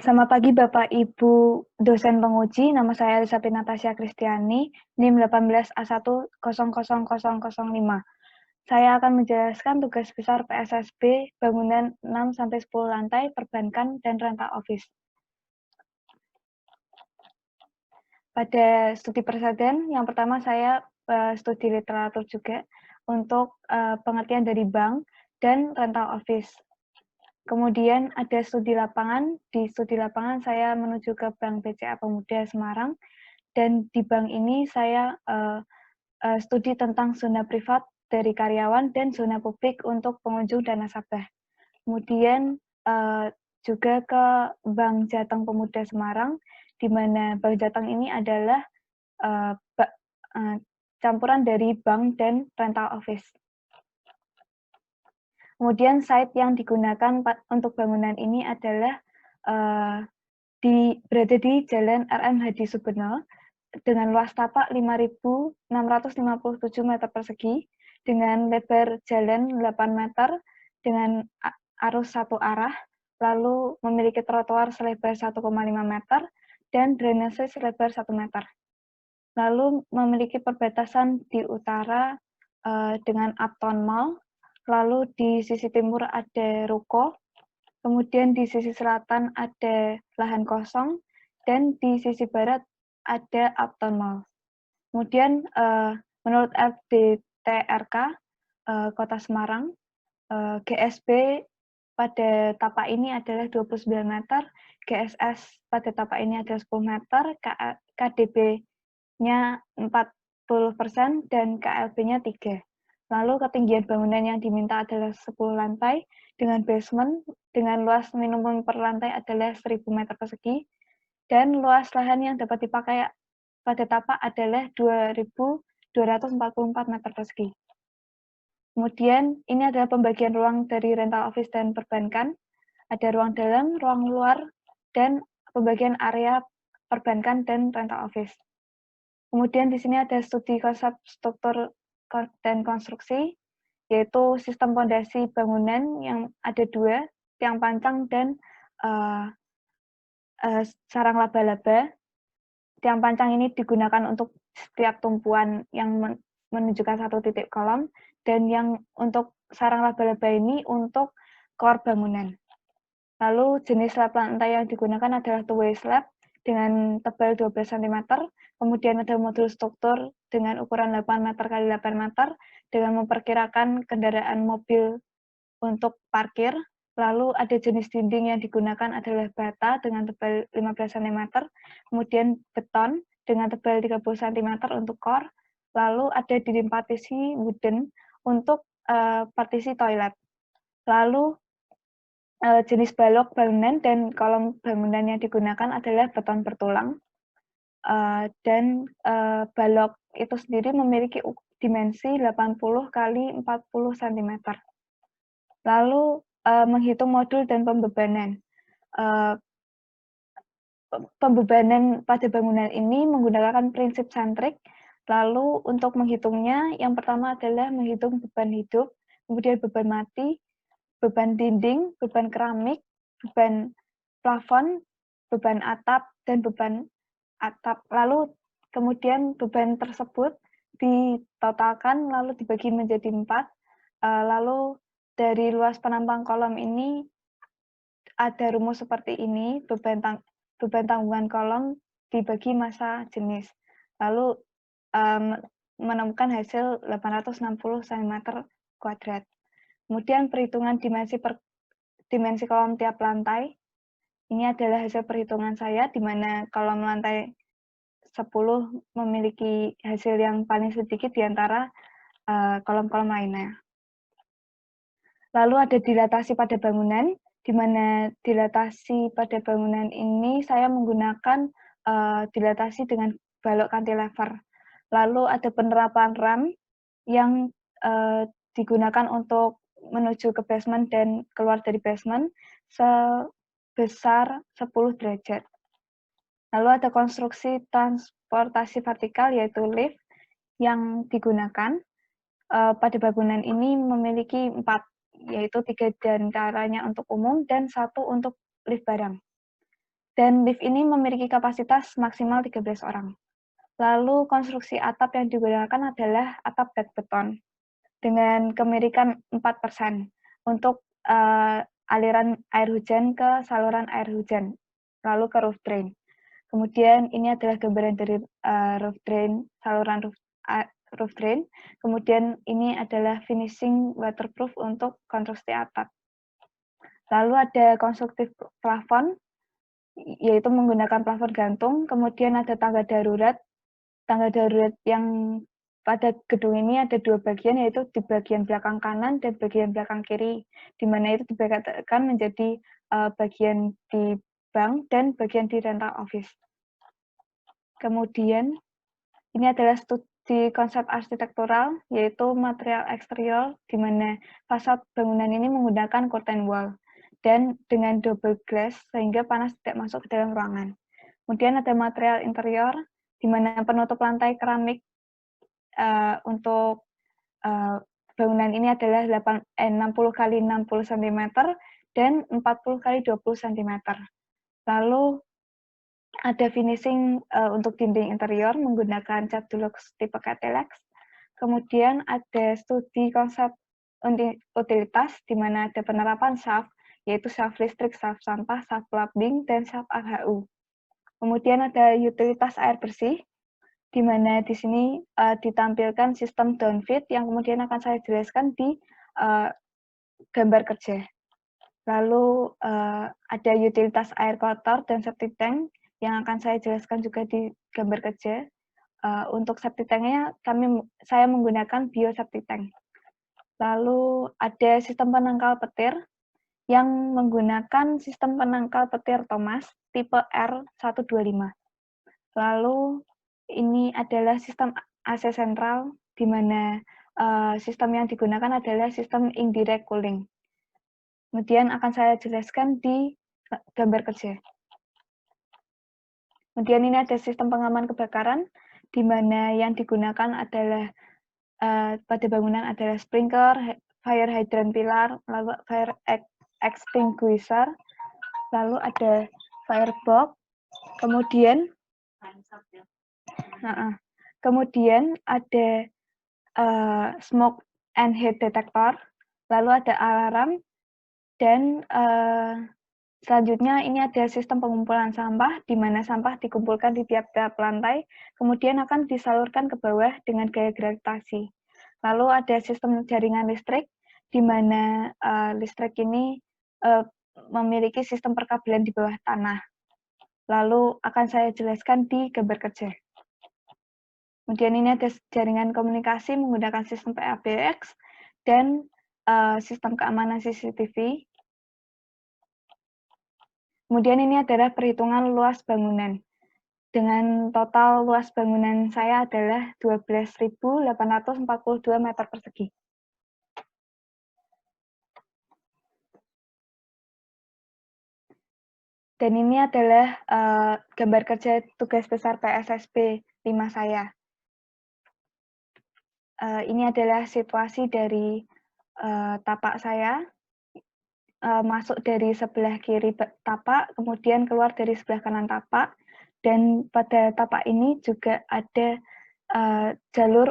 Selamat pagi Bapak Ibu dosen penguji, nama saya Elizabeth Natasha Kristiani, NIM 18A1000005. Saya akan menjelaskan tugas besar PSSB bangunan 6-10 lantai, perbankan, dan rental office. Pada studi preseden, yang pertama saya studi literatur juga untuk pengertian dari bank dan rental office. Kemudian ada studi lapangan. Di studi lapangan saya menuju ke Bank BCA Pemuda Semarang, dan di bank ini saya studi tentang zona privat dari karyawan dan zona publik untuk pengunjung dan nasabah. Kemudian juga ke Bank Jateng Pemuda Semarang, di mana Bank Jateng ini adalah campuran dari bank dan rental office. Kemudian site yang digunakan untuk bangunan ini adalah berada di Jalan RM Hadi Subenel dengan luas tapak 5.657 meter persegi, dengan lebar jalan 8 meter, dengan arus satu arah, lalu memiliki trotoar selebar 1,5 meter, dan drainase selebar 1 meter. Lalu memiliki perbatasan di utara dengan Uptown Mall, lalu di sisi timur ada ruko, kemudian di sisi selatan ada lahan kosong, dan di sisi barat ada Uptown Mall. Kemudian menurut LDTRK Kota Semarang, GSB pada tapak ini adalah 29 meter, GSS pada tapak ini adalah 10 meter, KDB-nya 40%, dan KLB-nya 3. Lalu ketinggian bangunan yang diminta adalah 10 lantai, dengan basement, dengan luas minimum per lantai adalah 1.000 meter persegi, dan luas lahan yang dapat dipakai pada tapak adalah 2.244 meter persegi. Kemudian ini adalah pembagian ruang dari rental office dan perbankan. Ada ruang dalam, ruang luar, dan pembagian area perbankan dan rental office. Kemudian di sini ada studi konsep struktur dan konstruksi, yaitu sistem fondasi bangunan yang ada 2, tiang pancang dan sarang laba-laba. Tiang pancang ini digunakan untuk setiap tumpuan yang menunjukkan satu titik kolom, dan yang untuk sarang laba-laba ini untuk core bangunan. Lalu jenis slab lantai yang digunakan adalah two-way slab dengan tebal 12 cm, kemudian ada modul struktur dengan ukuran 8 meter x 8 meter dengan memperkirakan kendaraan mobil untuk parkir. Lalu ada jenis dinding yang digunakan adalah bata dengan tebal 15 cm, kemudian beton dengan tebal 30 cm untuk core, lalu ada dinding partisi wooden untuk partisi toilet. Lalu jenis balok bangunan dan kolom bangunan yang digunakan adalah beton bertulang, dan balok itu sendiri memiliki dimensi 80 x 40 cm. Lalu menghitung modul dan pembebanan. Pembebanan pada bangunan ini menggunakan prinsip santrik. Lalu untuk menghitungnya, yang pertama adalah menghitung beban hidup, kemudian beban mati, beban dinding, beban keramik, beban plafon, beban atap, dan beban atap. Lalu kemudian beban tersebut ditotalkan, lalu dibagi menjadi 4. Lalu dari luas penampang kolom ini ada rumus seperti ini, beban tanggungan kolom dibagi massa jenis. Lalu menemukan hasil 860 cm². Kemudian perhitungan dimensi kolom tiap lantai. Ini adalah hasil perhitungan saya, di mana kolom lantai 10 memiliki hasil yang paling sedikit di antara kolom-kolom lainnya. Lalu ada dilatasi pada bangunan, di mana dilatasi pada bangunan ini saya menggunakan dilatasi dengan balok cantilever. Lalu ada penerapan ram yang digunakan untuk menuju ke basement dan keluar dari basement sebesar 10 derajat. Lalu ada konstruksi transportasi vertikal, yaitu lift, yang digunakan. Pada bangunan ini memiliki 4, yaitu 3 diantaranya untuk umum dan 1 untuk lift barang. dan lift ini memiliki kapasitas maksimal 13 orang. Lalu konstruksi atap yang digunakan adalah atap dak beton dengan kemirikan 4% untuk aliran air hujan ke saluran air hujan, lalu ke roof drain. Kemudian ini adalah gambaran dari roof drain, saluran roof drain. Kemudian ini adalah finishing waterproof untuk konstruksi atap. Lalu ada konstruktif plafon, yaitu menggunakan plafon gantung. Kemudian ada tangga darurat. Tangga darurat yang pada gedung ini ada dua bagian, yaitu di bagian belakang kanan dan bagian belakang kiri, di mana itu dibedakan menjadi bagian di bank dan bagian di rental office. Kemudian ini adalah studi konsep arsitektural, yaitu material eksterior, di mana fasad bangunan ini menggunakan curtain wall dan dengan double glass sehingga panas tidak masuk ke dalam ruangan. Kemudian ada material interior, di mana penutup lantai keramik untuk bangunan ini adalah 60 x 60 cm dan 40 x 20 cm. Lalu ada finishing untuk dinding interior menggunakan cat dulux tipe Catelex. Kemudian ada studi konsep utilitas, di mana ada penerapan shaft, yaitu shaft listrik, shaft sampah, shaft plumbing, dan shaft AHU. Kemudian ada utilitas air bersih, di mana di sini ditampilkan sistem downfeed yang kemudian akan saya jelaskan di gambar kerja. Lalu ada utilitas air kotor dan septic tank yang akan saya jelaskan juga di gambar kerja. Untuk septic tanknya saya menggunakan bioseptic tank. Lalu ada sistem penangkal petir yang menggunakan sistem penangkal petir Thomas tipe R125. Lalu ini adalah sistem AC sentral, di mana sistem yang digunakan adalah sistem indirect cooling. Kemudian akan saya jelaskan di gambar kerja. Kemudian ini ada sistem pengaman kebakaran, di mana yang digunakan adalah pada bangunan adalah sprinkler, fire hydrant pilar, lalu fire extinguisher, lalu ada firebox, kemudian ada smoke and heat detector, lalu ada alarm, dan selanjutnya ini ada sistem pengumpulan sampah, di mana sampah dikumpulkan di tiap-tiap lantai, kemudian akan disalurkan ke bawah dengan gaya gravitasi. Lalu ada sistem jaringan listrik, di mana listrik ini memiliki sistem perkabelan di bawah tanah. Lalu akan saya jelaskan di gambar kerja. Kemudian ini ada jaringan komunikasi menggunakan sistem PABX dan sistem keamanan CCTV. Kemudian ini adalah perhitungan luas bangunan. Dengan total luas bangunan saya adalah 12.842 meter persegi. Dan ini adalah gambar kerja tugas besar PSSB 5 saya. Ini adalah situasi dari tapak saya. Masuk dari sebelah kiri tapak, kemudian keluar dari sebelah kanan tapak, dan pada tapak ini juga ada jalur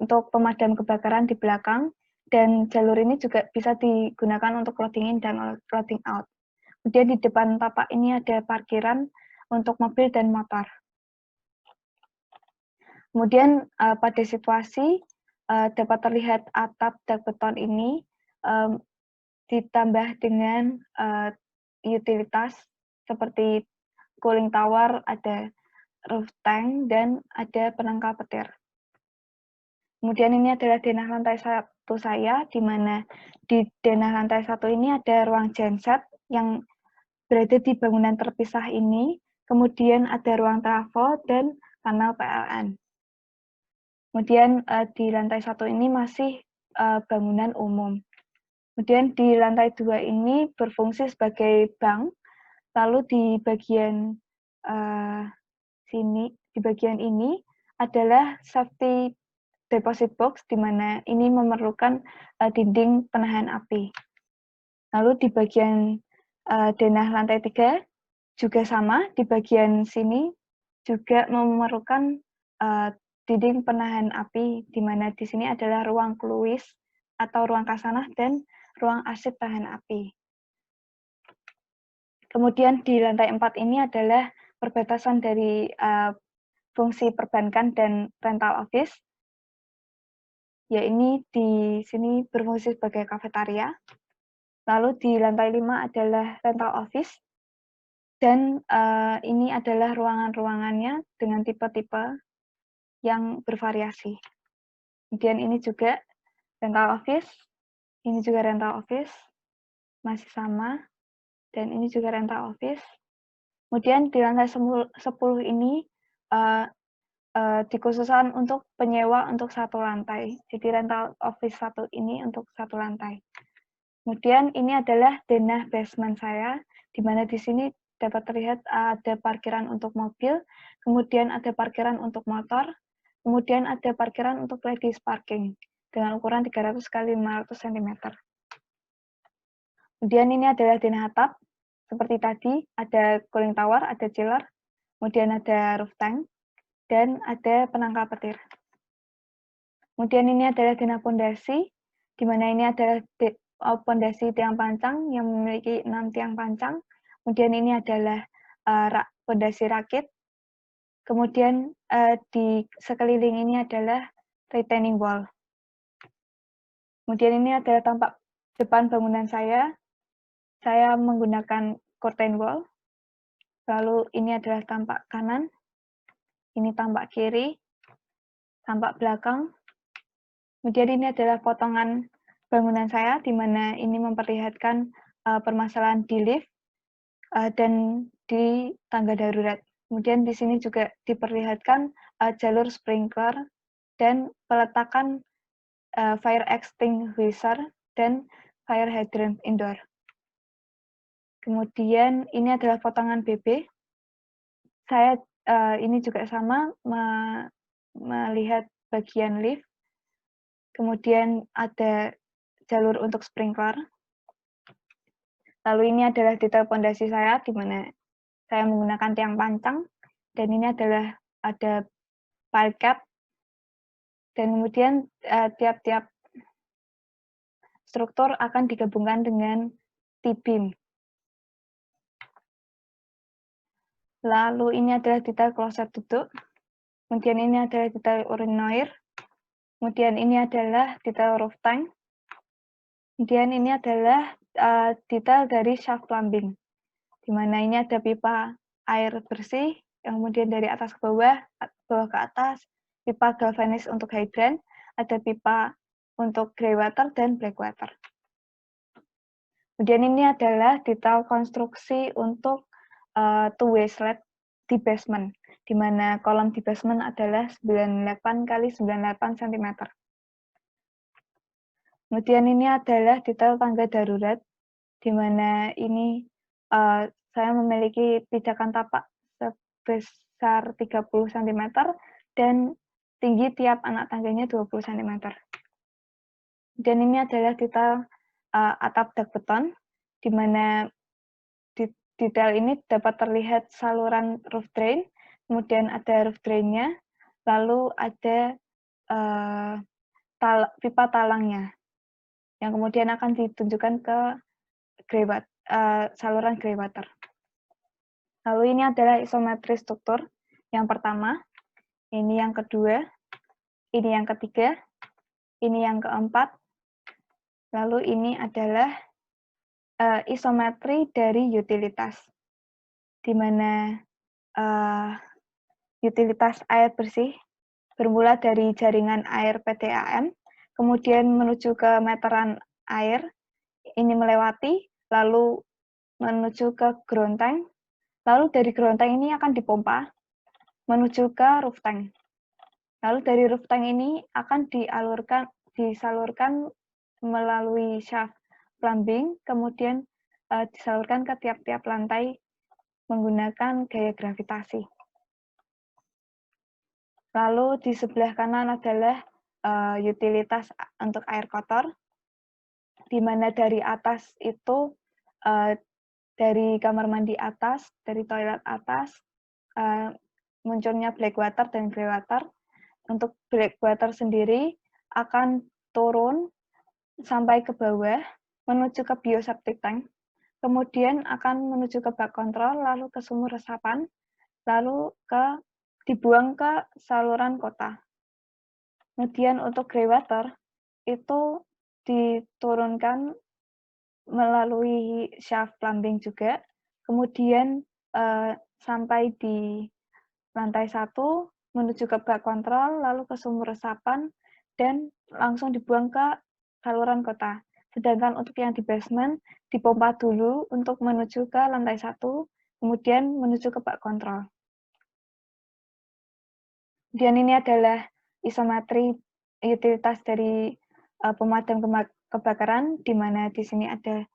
untuk pemadam kebakaran di belakang, dan jalur ini juga bisa digunakan untuk loading in dan loading out. Kemudian di depan tapak ini ada parkiran untuk mobil dan motor. Kemudian pada situasi dapat terlihat atap dak beton ini ditambah dengan utilitas seperti cooling tower, ada roof tank, dan ada penangkal petir. Kemudian ini adalah denah lantai 1 saya, di mana di denah lantai 1 ini ada ruang genset yang berada di bangunan terpisah ini, kemudian ada ruang trafo dan kanal PLN. Kemudian di lantai 1 ini masih bangunan umum. Kemudian di lantai 2 ini berfungsi sebagai bank, lalu di bagian di bagian ini adalah safety deposit box, di mana ini memerlukan dinding penahan api. Lalu di bagian denah lantai 3 juga sama, di bagian sini juga memerlukan dinding penahan api, di mana di sini adalah ruang kluis atau ruang kasanah dan ruang arsip tahan api. Kemudian di lantai 4 ini adalah perbatasan dari fungsi perbankan dan rental office. Ya, ini di sini berfungsi sebagai kafetaria. Lalu di lantai 5 adalah rental office. Dan ini adalah ruangan-ruangannya dengan tipe-tipe yang bervariasi. Kemudian ini juga rental office, ini juga rental office, masih sama, dan ini juga rental office. Kemudian di lantai 10 ini dikhususkan untuk penyewa untuk satu lantai. Jadi rental office satu ini untuk satu lantai. Kemudian ini adalah denah basement saya, di mana di sini dapat terlihat ada parkiran untuk mobil, kemudian ada parkiran untuk motor, kemudian ada parkiran untuk ladies parking dengan ukuran 300 x 500 cm. Kemudian ini adalah denah atap, seperti tadi ada cooling tower, ada chiller, kemudian ada roof tank, dan ada penangkal petir. Kemudian ini adalah denah pondasi, di mana ini adalah pondasi tiang pancang yang memiliki 6 tiang pancang. Kemudian ini adalah pondasi rakit. Kemudian di sekeliling ini adalah retaining wall. Kemudian ini adalah tampak depan bangunan saya. Saya menggunakan curtain wall. Lalu ini adalah tampak kanan. Ini tampak kiri. Tampak belakang. Kemudian ini adalah potongan bangunan saya, di mana ini memperlihatkan permasalahan di lift dan di tangga darurat. Kemudian di sini juga diperlihatkan jalur sprinkler dan peletakan fire extinguisher dan fire hydrant indoor. Kemudian ini adalah potongan BB. Saya ini juga sama melihat bagian lift. Kemudian ada jalur untuk sprinkler. Lalu ini adalah detail pondasi saya, di mana saya menggunakan tiang pancang, dan ini adalah ada pile cap, dan kemudian tiap-tiap struktur akan digabungkan dengan T-beam. Lalu ini adalah detail kloset duduk, kemudian ini adalah detail urinoir, kemudian ini adalah detail roof tank, kemudian ini adalah detail dari shaft plumbing, di mana ini ada pipa air bersih, yang kemudian dari atas ke bawah, bawah ke atas, pipa galvanis untuk hydrant, ada pipa untuk grey water dan black water. Kemudian ini adalah detail konstruksi untuk two-way slab di basement, di mana kolom di basement adalah 98 x 98 cm. Kemudian ini adalah detail tangga darurat, di mana ini saya memiliki pijakan tapak sebesar 30 cm dan tinggi tiap anak tangganya 20 cm. Dan ini adalah detail atap dak beton, di mana detail ini dapat terlihat saluran roof drain, kemudian ada roof drain-nya, lalu ada pipa talangnya, yang kemudian akan ditunjukkan ke saluran grey water. Lalu ini adalah isometri struktur. Yang pertama, ini yang kedua, ini yang ketiga, ini yang keempat, lalu ini adalah isometri dari utilitas, di mana utilitas air bersih bermula dari jaringan air PDAM, kemudian menuju ke meteran air, ini melewati, lalu menuju ke ground tank, lalu dari ground tank ini akan dipompa menuju ke roof tank. Lalu dari roof tank ini akan disalurkan melalui shaft plumbing, kemudian disalurkan ke tiap-tiap lantai menggunakan gaya gravitasi. Lalu di sebelah kanan adalah utilitas untuk air kotor, di mana dari atas itu dari kamar mandi atas, dari toilet atas, munculnya black water dan grey water. Untuk black water sendiri akan turun sampai ke bawah, menuju ke bioseptic tank, kemudian akan menuju ke bak kontrol, lalu ke sumur resapan, lalu dibuang ke saluran kota. Kemudian untuk grey water, itu diturunkan melalui shaft plumbing juga, kemudian sampai di lantai 1, menuju ke bak kontrol, lalu ke sumur resapan, dan langsung dibuang ke saluran kota. Sedangkan untuk yang di basement, dipompa dulu untuk menuju ke lantai 1, kemudian menuju ke bak kontrol. Dan ini adalah isometri utilitas dari pemadam kebakaran, di mana di sini ada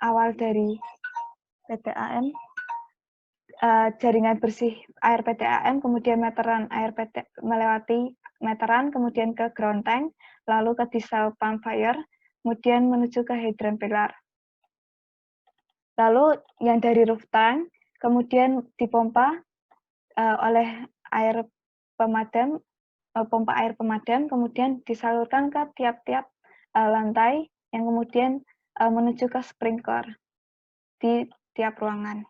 awal dari PDAM, jaringan bersih air PDAM, kemudian meteran air melewati meteran, kemudian ke ground tank, lalu ke diesel pump fire, kemudian menuju ke hydrant pilar. Lalu yang dari roof tank, kemudian dipompa oleh air pemadam, pompa air pemadam, kemudian disalurkan ke tiap-tiap lantai, yang kemudian menuju ke sprinkler di tiap ruangan.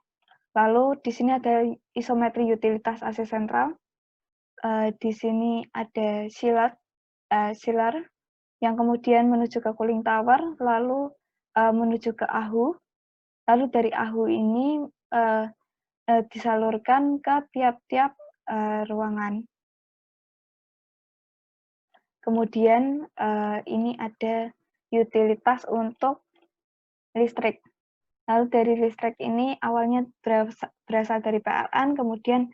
Lalu di sini ada isometri utilitas AC sentral. Di sini ada chiller yang kemudian menuju ke cooling tower, lalu menuju ke AHU. Lalu dari AHU ini disalurkan ke tiap-tiap ruangan. Kemudian ini ada utilitas untuk listrik. Lalu dari listrik ini awalnya berasal dari PLN, kemudian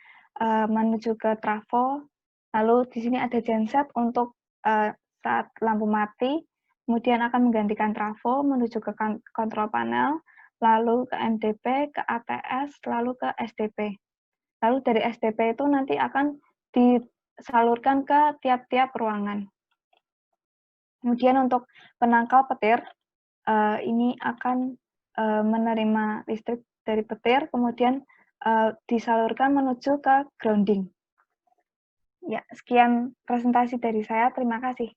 menuju ke trafo. Lalu di sini ada genset untuk saat lampu mati, kemudian akan menggantikan trafo menuju ke kontrol panel, lalu ke MDP, ke ATS, lalu ke SDP. Lalu dari SDP itu nanti akan disalurkan ke tiap-tiap ruangan. Kemudian untuk penangkal petir, ini akan menerima listrik dari petir, kemudian disalurkan menuju ke grounding. Ya, sekian presentasi dari saya. Terima kasih.